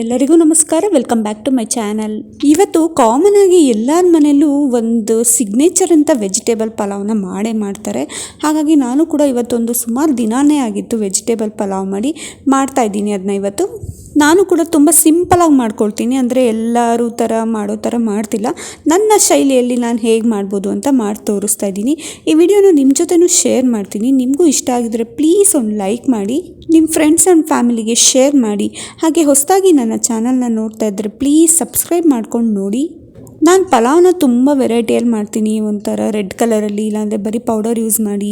ಎಲ್ಲರಿಗೂ ನಮಸ್ಕಾರ. Welcome back to my channel. ಇವತ್ತು ಕಾಮನ್ ಆಗಿ ಎಲ್ಲರ ಮನೆಯಲ್ಲೂ ಒಂದು ಸಿಗ್ನೇಚರ್ ಅಂತ ವೆಜಿಟೇಬಲ್ ಪಲಾವ್ನ ಮಾಡೇ ಮಾಡ್ತಾರೆ. ಹಾಗಾಗಿ ನಾನು ಕೂಡ ಇವತ್ತೊಂದು ಸುಮಾರು ದಿನಾನೇ ಆಗಿತ್ತು ವೆಜಿಟೇಬಲ್ ಪಲಾವ್ ಮಾಡ್ತಾ ಇದ್ದೀನಿ. ಅದನ್ನ ಇವತ್ತು ನಾನು ಕೂಡ ತುಂಬ ಸಿಂಪಲಾಗಿ ಮಾಡ್ಕೊಳ್ತೀನಿ. ಅಂದರೆ ಎಲ್ಲರೂ ಥರ ಮಾಡೋ ಥರ ಮಾಡ್ತಿಲ್ಲ, ನನ್ನ ಶೈಲಿಯಲ್ಲಿ ನಾನು ಹೇಗೆ ಮಾಡ್ಬೋದು ಅಂತ ಮಾಡಿ ತೋರಿಸ್ತಾ ಇದ್ದೀನಿ. ಈ ವಿಡಿಯೋನ ನಿಮ್ಮ ಜೊತೆನೂ ಶೇರ್ ಮಾಡ್ತೀನಿ. ನಿಮಗೂ ಇಷ್ಟ ಆಗಿದ್ರೆ ಪ್ಲೀಸ್ ಒಂದು ಲೈಕ್ ಮಾಡಿ, ನಿಮ್ಮ ಫ್ರೆಂಡ್ಸ್ ಆ್ಯಂಡ್ ಫ್ಯಾಮಿಲಿಗೆ ಶೇರ್ ಮಾಡಿ. ಹಾಗೆ ಹೊಸದಾಗಿ ನನ್ನ ಚಾನಲ್ನ ನೋಡ್ತಾ ಇದ್ದರೆ ಪ್ಲೀಸ್ ಸಬ್ಸ್ಕ್ರೈಬ್ ಮಾಡ್ಕೊಂಡು ನೋಡಿ. ನಾನು ಪಲಾವ್ನ ತುಂಬ ವೆರೈಟಿಯಲ್ಲಿ ಮಾಡ್ತೀನಿ. ಒಂಥರ ರೆಡ್ ಕಲರಲ್ಲಿ, ಇಲ್ಲಾಂದರೆ ಬರೀ ಪೌಡರ್ ಯೂಸ್ ಮಾಡಿ,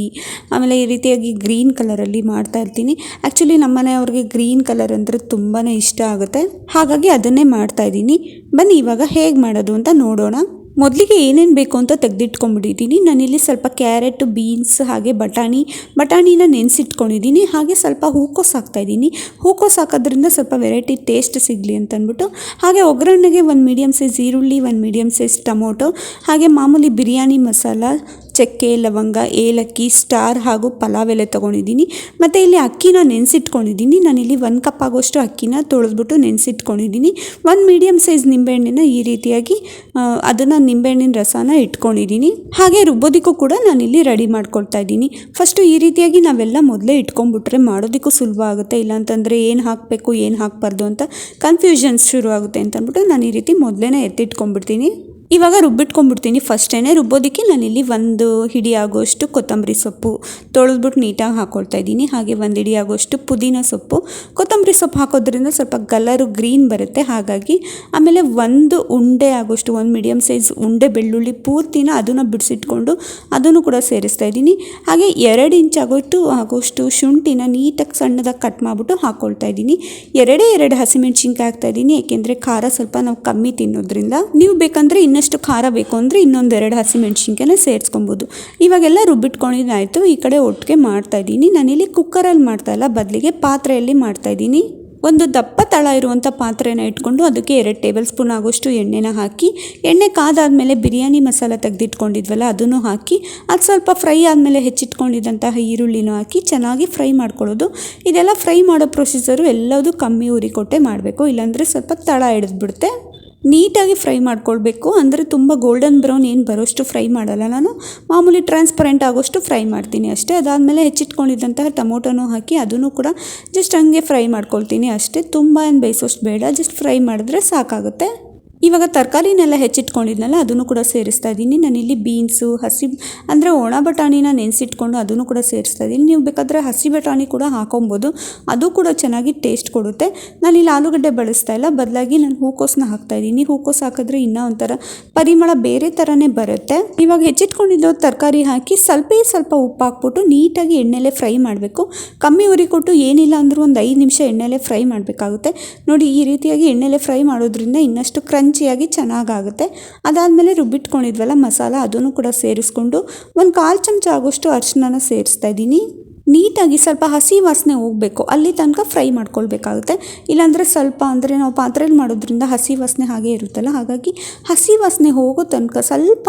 ಆಮೇಲೆ ಈ ರೀತಿಯಾಗಿ ಗ್ರೀನ್ ಕಲರಲ್ಲಿ ಮಾಡ್ತಾ ಇರ್ತೀನಿ. ಆ್ಯಕ್ಚುಲಿ ನಮ್ಮ ಮನೆಯವ್ರಿಗೆ ಗ್ರೀನ್ ಕಲರ್ ಅಂದರೆ ತುಂಬಾ ಇಷ್ಟ ಆಗುತ್ತೆ, ಹಾಗಾಗಿ ಅದನ್ನೇ ಮಾಡ್ತಾ ಇದ್ದೀನಿ. ಬನ್ನಿ ಇವಾಗ ಹೇಗೆ ಮಾಡೋದು ಅಂತ ನೋಡೋಣ. ಮೊದಲಿಗೆ ಏನೇನು ಬೇಕು ಅಂತ ತೆಗೆದಿಟ್ಕೊಂಡ್ಬಿಟ್ಟಿದ್ದೀನಿ. ನಾನಿಲ್ಲಿ ಸ್ವಲ್ಪ ಕ್ಯಾರೆಟ್, ಬೀನ್ಸ್ ಹಾಗೆ ಬಟಾಣಿನ ನೆನೆಸಿಟ್ಕೊಂಡಿದ್ದೀನಿ. ಹಾಗೆ ಸ್ವಲ್ಪ ಹೂಕೋಸು ಹಾಕ್ತಾಯಿದ್ದೀನಿ. ಹೂಕೋಸು ಹಾಕೋದ್ರಿಂದ ಸ್ವಲ್ಪ ವೆರೈಟಿ ಟೇಸ್ಟ್ ಸಿಗಲಿ ಅಂತ ಅಂದ್ಬಿಟ್ಟು. ಹಾಗೆ ಒಗ್ಗರಣೆಗೆ ಒಂದು ಮೀಡಿಯಮ್ ಸೈಜ್ ಈರುಳ್ಳಿ, ಒಂದು ಮೀಡಿಯಮ್ ಸೈಜ್ ಟೊಮೊಟೊ, ಹಾಗೆ ಮಾಮೂಲಿ ಬಿರಿಯಾನಿ ಮಸಾಲ, ಚಕ್ಕೆ, ಲವಂಗ, ಏಲಕ್ಕಿ, ಸ್ಟಾರ್ ಹಾಗೂ ಪಲಾವ್ ಎಲೆ ತೊಗೊಂಡಿದ್ದೀನಿ. ಮತ್ತು ಇಲ್ಲಿ ಅಕ್ಕಿನ ನೆನೆಸಿಟ್ಕೊಂಡಿದ್ದೀನಿ. ನಾನಿಲ್ಲಿ 1 ಕಪ್ ಆಗೋಷ್ಟು ಅಕ್ಕಿನ ತೊಳೆದ್ಬಿಟ್ಟು ನೆನೆಸಿಟ್ಕೊಂಡಿದ್ದೀನಿ. 1 ಮೀಡಿಯಮ್ ಸೈಜ್ ನಿಂಬೆಹಣ್ಣಿನ ಈ ರೀತಿಯಾಗಿ ಅದನ್ನು ನಿಂಬೆಹಣ್ಣಿನ ರಸನ ಇಟ್ಕೊಂಡಿದ್ದೀನಿ. ಹಾಗೆ ರುಬ್ಬೋದಕ್ಕೂ ಕೂಡ ನಾನಿಲ್ಲಿ ರೆಡಿ ಮಾಡ್ಕೊಳ್ತಾ ಇದ್ದೀನಿ. ಫಸ್ಟು ಈ ರೀತಿಯಾಗಿ ನಾವೆಲ್ಲ ಮೊದಲೇ ಇಟ್ಕೊಂಡ್ಬಿಟ್ರೆ ಮಾಡೋದಕ್ಕೂ ಸುಲಭ ಆಗುತ್ತೆ. ಇಲ್ಲಾಂತಂದರೆ ಏನು ಹಾಕಬೇಕು ಏನು ಹಾಕಬಾರ್ದು ಅಂತ ಕನ್ಫ್ಯೂಷನ್ಸ್ ಶುರು ಆಗುತ್ತೆ ಅಂತ ಅಂದ್ಬಿಟ್ಟು ನಾನು ಈ ರೀತಿ ಮೊದಲೇ ಎತ್ತಿಟ್ಕೊಂಡ್ಬಿಡ್ತೀನಿ. ಇವಾಗ ರುಬ್ಬಿಟ್ಕೊಂಡ್ಬಿಡ್ತೀನಿ. ಫಸ್ಟೇ ರುಬ್ಬೋದಕ್ಕೆ ನಾನಿಲ್ಲಿ 1 ಹಿಡಿ ಆಗೋಷ್ಟು ಕೊತ್ತಂಬರಿ ಸೊಪ್ಪು ತೊಳೆದ್ಬಿಟ್ಟು ನೀಟಾಗಿ ಹಾಕ್ಕೊಳ್ತಾ ಇದ್ದೀನಿ. ಹಾಗೆ 1 ಹಿಡಿ ಆಗೋಷ್ಟು ಪುದೀನ ಸೊಪ್ಪು. ಕೊತ್ತಂಬರಿ ಸೊಪ್ಪು ಹಾಕೋದ್ರಿಂದ ಸ್ವಲ್ಪ ಕಲರು ಗ್ರೀನ್ ಬರುತ್ತೆ, ಹಾಗಾಗಿ. ಆಮೇಲೆ 1 ಉಂಡೆ ಆಗೋಷ್ಟು, 1 ಮೀಡಿಯಮ್ ಸೈಜ್ ಉಂಡೆ ಬೆಳ್ಳುಳ್ಳಿ ಪೂರ್ತಿನ ಅದನ್ನು ಬಿಡಿಸಿಟ್ಕೊಂಡು ಅದನ್ನು ಕೂಡ ಸೇರಿಸ್ತಾ ಇದ್ದೀನಿ. ಹಾಗೆ 2 ಇಂಚ್ ಆಗೋಷ್ಟು ಶುಂಠಿನ ನೀಟಾಗಿ ಸಣ್ಣದಾಗಿ ಕಟ್ ಮಾಡಿಬಿಟ್ಟು ಹಾಕ್ಕೊಳ್ತಾ ಇದ್ದೀನಿ. 2 ಹಸಿಮೆಣ್ಸಿನ್ಕಾಯಿ ಹಾಕ್ತಾ ಇದ್ದೀನಿ, ಏಕೆಂದರೆ ಖಾರ ಸ್ವಲ್ಪ ನಾವು ಕಮ್ಮಿ ತಿನ್ನೋದ್ರಿಂದ. ನೀವು ಬೇಕಂದರೆ ಇನ್ನಷ್ಟು ಖಾರ ಬೇಕು ಅಂದರೆ ಇನ್ನೊಂದು 2 ಹಸಿಮೆಣ್ಸಿನ್ಕಾಯಿನ ಸೇರಿಸ್ಕೊಬೋದು. ಇವಾಗೆಲ್ಲ ರುಬ್ಬಿಟ್ಕೊಂಡಿದ್ದಾಯಿತು. ಈ ಕಡೆ ಒಟ್ಟಿಗೆ ಮಾಡ್ತಾಯಿದ್ದೀನಿ. ನಾನಿಲ್ಲಿ ಕುಕ್ಕರಲ್ಲಿ ಮಾಡ್ತಾಯಿಲ್ಲ, ಬದಲಿಗೆ ಪಾತ್ರೆಯಲ್ಲಿ ಮಾಡ್ತಾಯಿದ್ದೀನಿ. ಒಂದು ದಪ್ಪ ತಳ ಇರುವಂಥ ಪಾತ್ರೆನ ಇಟ್ಕೊಂಡು ಅದಕ್ಕೆ 2 ಟೇಬಲ್ ಸ್ಪೂನ್ ಆಗೋಷ್ಟು ಎಣ್ಣೆನ ಹಾಕಿ, ಎಣ್ಣೆ ಕಾದಾದಮೇಲೆ ಬಿರಿಯಾನಿ ಮಸಾಲ ತೆಗೆದಿಟ್ಕೊಂಡಿದ್ವಲ್ಲ ಅದನ್ನು ಹಾಕಿ, ಅದು ಸ್ವಲ್ಪ ಫ್ರೈ ಆದಮೇಲೆ ಹೆಚ್ಚಿಟ್ಕೊಂಡಿದ್ದಂತಹ ಈರುಳ್ಳಿನೂ ಹಾಕಿ ಚೆನ್ನಾಗಿ ಫ್ರೈ ಮಾಡ್ಕೊಳ್ಳೋದು. ಇದೆಲ್ಲ ಫ್ರೈ ಮಾಡೋ ಪ್ರೊಸೀಜರು ಎಲ್ಲದೂ ಕಮ್ಮಿ ಉರಿ ಕೊಟ್ಟೆ ಮಾಡಬೇಕು, ಇಲ್ಲಾಂದರೆ ಸ್ವಲ್ಪ ತಳ ಹಿಡಿದ್ಬಿಡುತ್ತೆ. ನೀಟಾಗಿ ಫ್ರೈ ಮಾಡ್ಕೊಳ್ಬೇಕು. ಅಂದರೆ ತುಂಬ ಗೋಲ್ಡನ್ ಬ್ರೌನ್ ಏನು ಬರೋಷ್ಟು ಫ್ರೈ ಮಾಡಲ್ಲ ನಾನು, ಮಾಮೂಲಿ ಟ್ರಾನ್ಸ್ಪರೆಂಟ್ ಆಗೋಷ್ಟು ಫ್ರೈ ಮಾಡ್ತೀನಿ ಅಷ್ಟೇ. ಅದಾದಮೇಲೆ ಹೆಚ್ಚಿಟ್ಕೊಂಡಿದ್ದಂತಹ ಟೊಮೊಟೊನೂ ಹಾಕಿ ಅದನ್ನು ಕೂಡ ಜಸ್ಟ್ ಹಂಗೆ ಫ್ರೈ ಮಾಡ್ಕೊಳ್ತೀನಿ ಅಷ್ಟೇ. ತುಂಬ ಏನು ಬೇಯಿಸೋಷ್ಟು ಬೇಡ, ಜಸ್ಟ್ ಫ್ರೈ ಮಾಡಿದ್ರೆ ಸಾಕಾಗುತ್ತೆ. ಇವಾಗ ತರಕಾರಿನೆಲ್ಲ ಹೆಚ್ಚಿಟ್ಕೊಂಡಿದ್ನಲ್ಲ ಅದನ್ನು ಕೂಡ ಸೇರಿಸ್ತಾ ಇದ್ದೀನಿ. ನಾನಿಲ್ಲಿ ಬೀನ್ಸು, ಅಂದರೆ ಒಣ ಬಟಾಣಿನ ನೆನೆಸಿಟ್ಕೊಂಡು ಅದನ್ನು ಕೂಡ ಸೇರಿಸ್ತಾ ಇದ್ದೀನಿ. ನೀವು ಬೇಕಾದರೆ ಹಸಿ ಬಟಾಣಿ ಕೂಡ ಹಾಕೊಬೋದು, ಅದು ಕೂಡ ಚೆನ್ನಾಗಿ ಟೇಸ್ಟ್ ಕೊಡುತ್ತೆ. ನಾನಿಲ್ಲಿ ಆಲೂಗಡ್ಡೆ ಬಳಸ್ತಾ ಇಲ್ಲ, ಬದಲಾಗಿ ನಾನು ಹೂಕೋಸನ್ನ ಹಾಕ್ತಾಯಿದ್ದೀನಿ. ಹೂಕೋಸು ಹಾಕಿದ್ರೆ ಇನ್ನೂ ಒಂಥರ ಪರಿಮಳ ಬೇರೆ ಥರನೇ ಬರುತ್ತೆ. ಇವಾಗ ಹೆಚ್ಚಿಟ್ಕೊಂಡಿದ್ದು ತರಕಾರಿ ಹಾಕಿ ಸ್ವಲ್ಪ ಉಪ್ಪು ಹಾಕ್ಬಿಟ್ಟು ನೀಟಾಗಿ ಎಣ್ಣೆಲೆ ಫ್ರೈ ಮಾಡಬೇಕು. ಕಮ್ಮಿ ಉರಿ ಕೊಟ್ಟು ಏನಿಲ್ಲ ಅಂದರೂ ಒಂದು 5 ನಿಮಿಷ ಎಣ್ಣೆಲೆ ಫ್ರೈ ಮಾಡಬೇಕಾಗುತ್ತೆ. ನೋಡಿ, ಈ ರೀತಿಯಾಗಿ ಎಣ್ಣೆಲೆ ಫ್ರೈ ಮಾಡೋದ್ರಿಂದ ಇನ್ನಷ್ಟು ಕ್ರಂಚಿಯಾಗಿ ಚೆನ್ನಾಗಾಗುತ್ತೆ. ಅದಾದಮೇಲೆ ರುಬ್ಬಿಟ್ಕೊಂಡಿದ್ವಲ್ಲ ಮಸಾಲ ಅದನ್ನು ಕೂಡ ಸೇರಿಸ್ಕೊಂಡು 1/4 ಚಮಚ ಆಗೋಷ್ಟು ಅರಿಶಿನ ಸೇರಿಸ್ತಾ ಇದ್ದೀನಿ. ನೀಟಾಗಿ ಸ್ವಲ್ಪ ಹಸಿ ವಾಸನೆ ಹೋಗಬೇಕು, ಅಲ್ಲಿ ತನಕ ಫ್ರೈ ಮಾಡ್ಕೊಳ್ಬೇಕಾಗುತ್ತೆ. ಇಲ್ಲಾಂದರೆ ಸ್ವಲ್ಪ, ಅಂದರೆ ನಾವು ಪಾತ್ರೆಯಲ್ಲಿ ಮಾಡೋದ್ರಿಂದ ಹಸಿ ವಾಸನೆ ಹಾಗೆ ಇರುತ್ತಲ್ಲ, ಹಾಗಾಗಿ ಹಸಿ ವಾಸನೆ ಹೋಗೋ ತನಕ ಸ್ವಲ್ಪ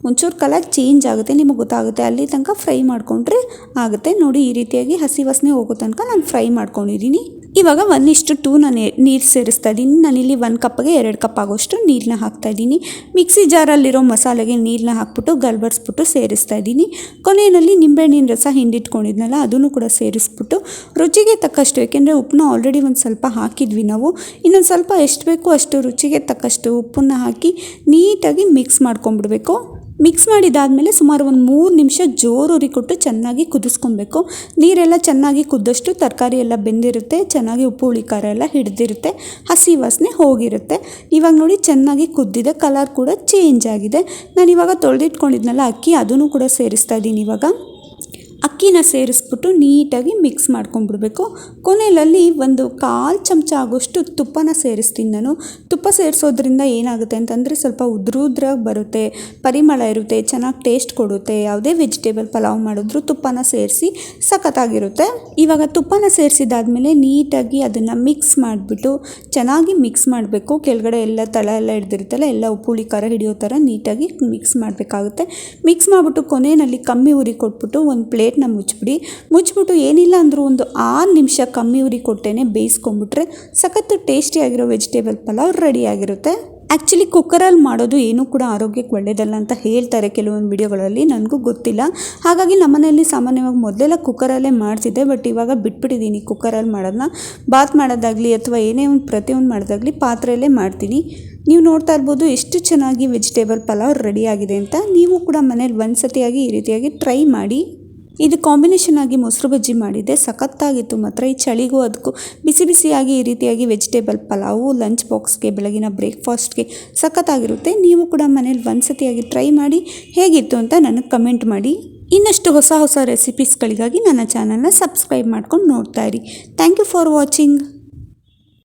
ಒಂಚೂರು ಕಲರ್ ಚೇಂಜ್ ಆಗುತ್ತೆ, ನಿಮಗೆ ಗೊತ್ತಾಗುತ್ತೆ. ಅಲ್ಲಿ ತನಕ ಫ್ರೈ ಮಾಡಿಕೊಂಡ್ರೆ ಆಗುತ್ತೆ. ನೋಡಿ, ಈ ರೀತಿಯಾಗಿ ಹಸಿ ವಾಸನೆ ಹೋಗೋ ತನಕ ನಾನು ಫ್ರೈ ಮಾಡ್ಕೊಂಡಿದ್ದೀನಿ. ಇವಾಗ 1:2 ನಾನು ನೀರು ಸೇರಿಸ್ತಾ ಇದ್ದೀನಿ. ನಾನಿಲ್ಲಿ 1 ಕಪ್ಗೆ 2 ಕಪ್ ಆಗೋಷ್ಟು ನೀರನ್ನ ಹಾಕ್ತಾಯಿದ್ದೀನಿ. ಮಿಕ್ಸಿ ಜಾರಲ್ಲಿರೋ ಮಸಾಲೆಗೆ ನೀರನ್ನ ಹಾಕ್ಬಿಟ್ಟು ಗಲ್ಬಡಿಸ್ಬಿಟ್ಟು ಸೇರಿಸ್ತಾ ಇದ್ದೀನಿ. ಕೊನೆಯಲ್ಲಿ ನಿಂಬೆಹಣ್ಣಿನ ರಸ ಹಿಂಡಿಟ್ಕೊಂಡಿದ್ನಲ್ಲ ಅದನ್ನು ಕೂಡ ಸೇರಿಸ್ಬಿಟ್ಟು ರುಚಿಗೆ ತಕ್ಕಷ್ಟು, ಏಕೆಂದರೆ ಉಪ್ಪನ್ನ ಆಲ್ರೆಡಿ ಒಂದು ಸ್ವಲ್ಪ ಹಾಕಿದ್ವಿ ನಾವು, ಇನ್ನೊಂದು ಸ್ವಲ್ಪ ಎಷ್ಟು ಬೇಕು ಅಷ್ಟು ರುಚಿಗೆ ತಕ್ಕಷ್ಟು ಉಪ್ಪನ್ನು ಹಾಕಿ ನೀಟಾಗಿ ಮಿಕ್ಸ್ ಮಾಡ್ಕೊಂಡ್ಬಿಡ್ಬೇಕು. ಮಿಕ್ಸ್ ಮಾಡಿದಾದಮೇಲೆ ಸುಮಾರು ಒಂದು 3 ನಿಮಿಷ ಜೋರು ಉರಿ ಕೊಟ್ಟು ಚೆನ್ನಾಗಿ ಕುದಿಸ್ಕೊಬೇಕು. ನೀರೆಲ್ಲ ಚೆನ್ನಾಗಿ ಕುದ್ದಷ್ಟು ತರಕಾರಿ ಎಲ್ಲ ಬೆಂದಿರುತ್ತೆ, ಚೆನ್ನಾಗಿ ಉಪ್ಪು ಹುಳಿ ಖಾರ ಎಲ್ಲ ಹಿಡಿದಿರುತ್ತೆ, ಹಸಿ ವಾಸನೆ ಹೋಗಿರುತ್ತೆ. ಇವಾಗ ನೋಡಿ ಚೆನ್ನಾಗಿ ಕುದ್ದಿದೆ, ಕಲರ್ ಕೂಡ ಚೇಂಜ್ ಆಗಿದೆ. ನಾನು ಇವಾಗ ತೊಳೆದಿಟ್ಕೊಂಡಿದ್ನಲ್ಲ ಅಕ್ಕಿ ಅದನ್ನು ಕೂಡ ಸೇರಿಸ್ತಾ ಇದ್ದೀನಿ. ಇವಾಗ ಅಕ್ಕಿನ ಸೇರಿಸ್ಬಿಟ್ಟು ನೀಟಾಗಿ ಮಿಕ್ಸ್ ಮಾಡ್ಕೊಂಡ್ಬಿಡ್ಬೇಕು. ಕೊನೆಯಲ್ಲಿ 1/4 ಚಮಚ ಆಗೋಷ್ಟು ತುಪ್ಪನ ಸೇರಿಸ್ತೀನಿ ನಾನು. ತುಪ್ಪ ಸೇರಿಸೋದ್ರಿಂದ ಏನಾಗುತ್ತೆ ಅಂತಂದರೆ ಸ್ವಲ್ಪ ಉದ್ರಾಗಿ ಬರುತ್ತೆ, ಪರಿಮಳ ಇರುತ್ತೆ, ಚೆನ್ನಾಗಿ ಟೇಸ್ಟ್ ಕೊಡುತ್ತೆ. ಯಾವುದೇ ವೆಜಿಟೇಬಲ್ ಪಲಾವ್ ಮಾಡಿದ್ರು ತುಪ್ಪನ ಸೇರಿಸಿ ಸಖತ್ತಾಗಿರುತ್ತೆ. ಇವಾಗ ತುಪ್ಪನ ಸೇರಿಸಿದಾದ್ಮೇಲೆ ನೀಟಾಗಿ ಅದನ್ನು ಮಿಕ್ಸ್ ಮಾಡಿಬಿಟ್ಟು ಚೆನ್ನಾಗಿ ಮಿಕ್ಸ್ ಮಾಡಬೇಕು. ಕೆಳಗಡೆ ಎಲ್ಲ ತಳ ಎಲ್ಲ ಹಿಡ್ದಿರುತ್ತಲ್ಲ ಎಲ್ಲ ಉಪ್ಪು ಹುಳಿ ಖಾರ ಹಿಡಿಯೋ ಥರ ನೀಟಾಗಿ ಮಿಕ್ಸ್ ಮಾಡಬೇಕಾಗುತ್ತೆ. ಮಿಕ್ಸ್ ಮಾಡಿಬಿಟ್ಟು ಕೊನೆಯಲ್ಲಿ ಕಮ್ಮಿ ಉರಿ ಕೊಟ್ಬಿಟ್ಟು ಒಂದು ಪ್ಲೇಟ್ ಪ್ಲೇಟ್ನ ಮುಚ್ಚಿಬಿಟ್ಟು ಏನಿಲ್ಲ ಅಂದರೂ ಒಂದು 6 ನಿಮಿಷ ಕಮ್ಮಿ ಉರಿ ಕೊಟ್ಟೇನೆ ಬೇಯಿಸ್ಕೊಂಬಿಟ್ರೆ ಸಖತ್ತು ಟೇಸ್ಟಿಯಾಗಿರೋ ವೆಜಿಟೇಬಲ್ ಪಲಾವ್ ರೆಡಿಯಾಗಿರುತ್ತೆ. ಆ್ಯಕ್ಚುಲಿ ಕುಕ್ಕರಲ್ಲಿ ಮಾಡೋದು ಏನೂ ಕೂಡ ಆರೋಗ್ಯಕ್ಕೆ ಒಳ್ಳೆಯದಲ್ಲ ಅಂತ ಹೇಳ್ತಾರೆ ಕೆಲವೊಂದು ವಿಡಿಯೋಗಳಲ್ಲಿ, ನನಗೂ ಗೊತ್ತಿಲ್ಲ. ಹಾಗಾಗಿ ನಮ್ಮನೆಯಲ್ಲಿ ಸಾಮಾನ್ಯವಾಗಿ ಮೊದಲೆಲ್ಲ ಕುಕ್ಕರಲ್ಲೇ ಮಾಡ್ತಿದ್ದೆ, ಬಟ್ ಇವಾಗ ಬಿಟ್ಬಿಟ್ಟಿದ್ದೀನಿ ಕುಕ್ಕರಲ್ಲಿ ಮಾಡೋದನ್ನ. ಬಾತ್ ಮಾಡೋದಾಗಲಿ ಅಥವಾ ಏನೇ ಒಂದು ಪ್ರತಿಯೊಂದು ಮಾಡೋದಾಗಲಿ ಪಾತ್ರೆಯಲ್ಲೇ ಮಾಡ್ತೀನಿ. ನೀವು ನೋಡ್ತಾ ಇರ್ಬೋದು ಎಷ್ಟು ಚೆನ್ನಾಗಿ ವೆಜಿಟೇಬಲ್ ಪಲಾವ್ ರೆಡಿಯಾಗಿದೆ ಅಂತ. ನೀವು ಕೂಡ ಮನೇಲಿ ಒಂದು ಸತಿಯಾಗಿ ಈ ರೀತಿಯಾಗಿ ಟ್ರೈ ಮಾಡಿ. ಇದು ಕಾಂಬಿನೇಷನ್ ಆಗಿ ಮೊಸರು ಬಜ್ಜಿ ಮಾಡಿದ್ದೆ, ಸಖತ್ತಾಗಿತ್ತು ಮಾತ್ರ. ಈ ಚಳಿಗೂ ಅದಕ್ಕೂ ಬಿಸಿ ಬಿಸಿಯಾಗಿ ಈ ರೀತಿಯಾಗಿ ವೆಜಿಟೇಬಲ್ ಪಲಾವು ಲಂಚ್ ಬಾಕ್ಸ್ಗೆ, ಬೆಳಗಿನ ಬ್ರೇಕ್ಫಾಸ್ಟ್ಗೆ ಸಖತ್ತಾಗಿರುತ್ತೆ. ನೀವು ಕೂಡ ಮನೇಲಿ ಒಂದು ಸತಿಯಾಗಿ ಟ್ರೈ ಮಾಡಿ ಹೇಗಿತ್ತು ಅಂತ ನನಗೆ ಕಮೆಂಟ್ ಮಾಡಿ. ಇನ್ನಷ್ಟು ಹೊಸ ರೆಸಿಪೀಸ್ಗಳಿಗಾಗಿ ನನ್ನ ಚಾನಲ್ನ ಸಬ್ಸ್ಕ್ರೈಬ್ ಮಾಡ್ಕೊಂಡು ನೋಡ್ತಾ ಇರಿ. Thank you for watching.